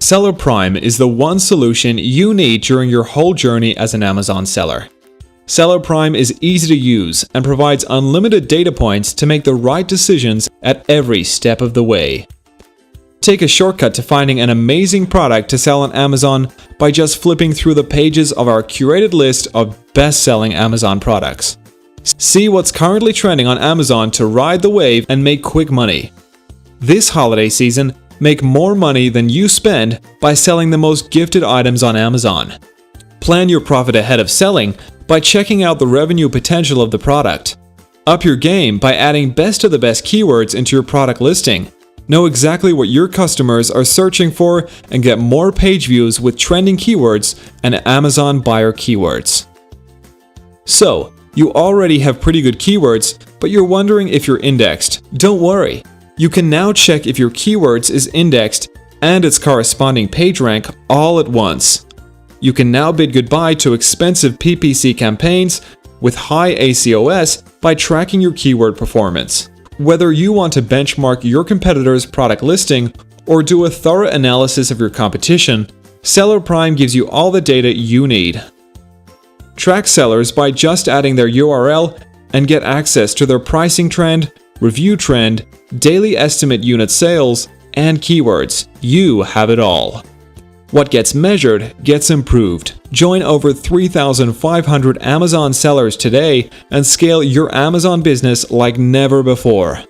Seller Prime is the one solution you need during your whole journey as an Amazon seller. Seller Prime is easy to use and provides unlimited data points to make the right decisions at every step of the way. Take a shortcut to finding an amazing product to sell on Amazon by just flipping through the pages of our curated list of best-selling Amazon products. See what's currently trending on Amazon to ride the wave and make quick money. This holiday season, make more money than you spend by selling the most gifted items on Amazon. Plan your profit ahead of selling by checking out the revenue potential of the product. Up your game by adding best of the best keywords into your product listing. Know exactly what your customers are searching for and get more page views with trending keywords and Amazon buyer keywords. So, you already have pretty good keywords, but you're wondering if you're indexed. Don't worry. You can now check if your keywords is indexed and its corresponding page rank all at once. You can now bid goodbye to expensive PPC campaigns with high ACOS by tracking your keyword performance. Whether you want to benchmark your competitor's product listing or do a thorough analysis of your competition, Seller Prime gives you all the data you need. Track sellers by just adding their URL and get access to their pricing trend, review trend, daily estimate unit sales, and keywords. You have it all. What gets measured gets improved. Join over 3,500 Amazon sellers today and scale your Amazon business like never before.